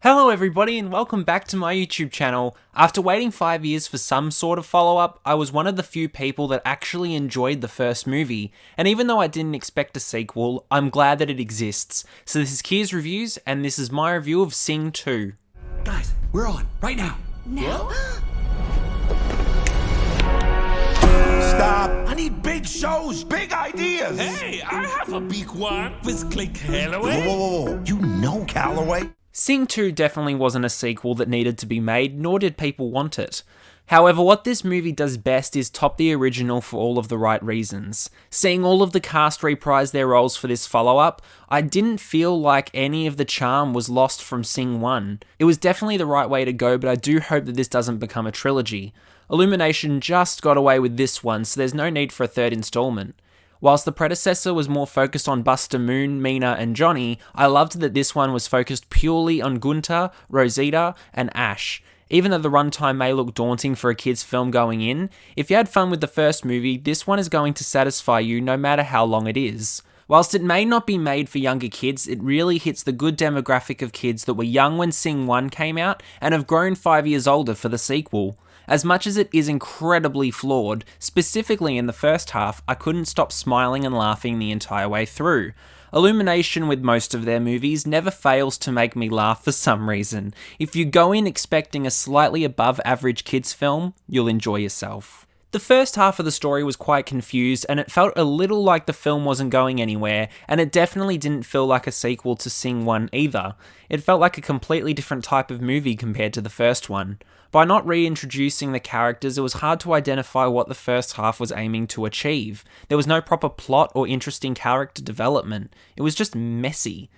Hello everybody and welcome back to my YouTube channel. After waiting 5 years for some sort of follow-up, I was one of the few people that actually enjoyed the first movie, and even though I didn't expect a sequel, I'm glad that it exists. So this is Kier's Reviews, and this is my review of Sing 2. Guys, we're on, right now. Now? Stop! I need big shows, big ideas! Hey, I have a big one with Clay Calloway. Whoa. You know Calloway? Sing 2 definitely wasn't a sequel that needed to be made, nor did people want it. However, what this movie does best is top the original for all of the right reasons. Seeing all of the cast reprise their roles for this follow-up, I didn't feel like any of the charm was lost from Sing 1. It was definitely the right way to go, but I do hope that this doesn't become a trilogy. Illumination just got away with this one, so there's no need for a third installment. Whilst the predecessor was more focused on Buster Moon, Meena and Johnny, I loved that this one was focused purely on Gunter, Rosita and Ash. Even though the runtime may look daunting for a kid's film going in, if you had fun with the first movie, this one is going to satisfy you no matter how long it is. Whilst it may not be made for younger kids, it really hits the good demographic of kids that were young when Sing 1 came out and have grown 5 years older for the sequel. As much as it is incredibly flawed, specifically in the first half, I couldn't stop smiling and laughing the entire way through. Illumination, with most of their movies, never fails to make me laugh for some reason. If you go in expecting a slightly above average kids film, you'll enjoy yourself. The first half of the story was quite confused, and it felt a little like the film wasn't going anywhere, and it definitely didn't feel like a sequel to Sing 1 either. It felt like a completely different type of movie compared to the first one. By not reintroducing the characters, it was hard to identify what the first half was aiming to achieve. There was no proper plot or interesting character development. It was just messy.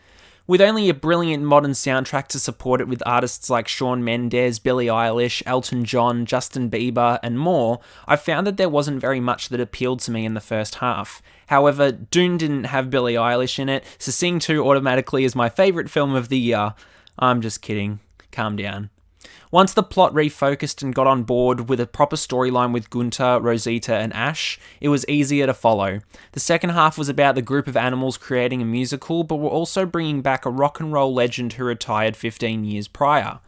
With only a brilliant modern soundtrack to support it with artists like Shawn Mendes, Billie Eilish, Elton John, Justin Bieber, and more, I found that there wasn't very much that appealed to me in the first half. However, Dune didn't have Billie Eilish in it, so Sing 2 automatically is my favourite film of the year. I'm just kidding. Calm down. Once the plot refocused and got on board with a proper storyline with Gunter, Rosita and Ash, it was easier to follow. The second half was about the group of animals creating a musical, but were also bringing back a rock and roll legend who retired 15 years prior.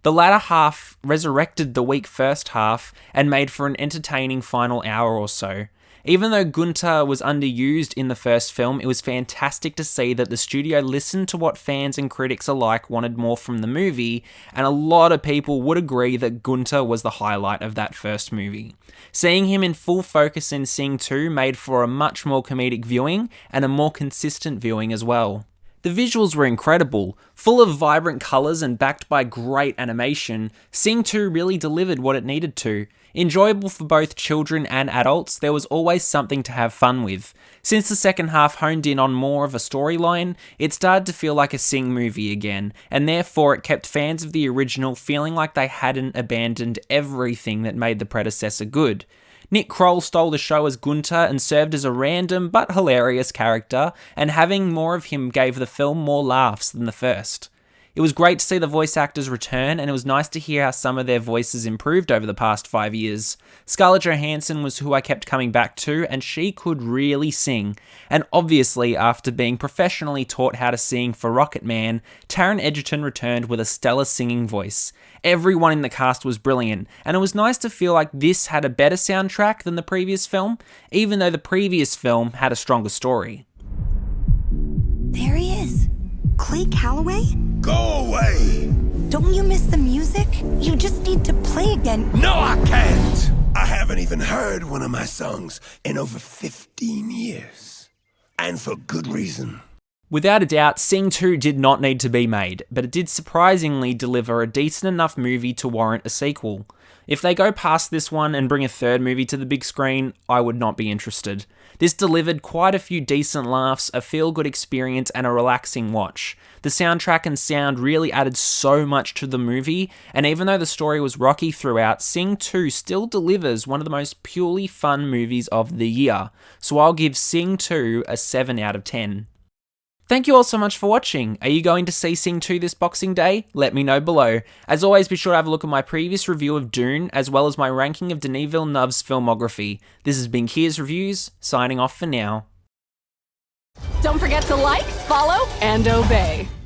The latter half resurrected the weak first half and made for an entertaining final hour or so. Even though Gunter was underused in the first film, it was fantastic to see that the studio listened to what fans and critics alike wanted more from the movie, and a lot of people would agree that Gunter was the highlight of that first movie. Seeing him in full focus in Sing 2 made for a much more comedic viewing, and a more consistent viewing as well. The visuals were incredible. Full of vibrant colours and backed by great animation, Sing 2 really delivered what it needed to. Enjoyable for both children and adults, there was always something to have fun with. Since the second half honed in on more of a storyline, it started to feel like a Sing movie again, and therefore it kept fans of the original feeling like they hadn't abandoned everything that made the predecessor good. Nick Kroll stole the show as Gunter and served as a random but hilarious character, and having more of him gave the film more laughs than the first. It was great to see the voice actors return, and it was nice to hear how some of their voices improved over the past 5 years. Scarlett Johansson was who I kept coming back to, and she could really sing. And obviously, after being professionally taught how to sing for Rocket Man, Taron Egerton returned with a stellar singing voice. Everyone in the cast was brilliant, and it was nice to feel like this had a better soundtrack than the previous film, even though the previous film had a stronger story. There he is. Clay Calloway? Go away! Don't you miss the music? You just need to play again. No, I can't! I haven't even heard one of my songs in over 15 years. And for good reason. Without a doubt, Sing 2 did not need to be made, but it did surprisingly deliver a decent enough movie to warrant a sequel. If they go past this one and bring a third movie to the big screen, I would not be interested. This delivered quite a few decent laughs, a feel-good experience, and a relaxing watch. The soundtrack and sound really added so much to the movie, and even though the story was rocky throughout, Sing 2 still delivers one of the most purely fun movies of the year. So I'll give Sing 2 a 7 out of 10. Thank you all so much for watching. Are you going to see Sing 2 this Boxing Day? Let me know below. As always, be sure to have a look at my previous review of Dune, as well as my ranking of Denis Villeneuve's filmography. This has been Kier's Reviews, signing off for now. Don't forget to like, follow, and obey.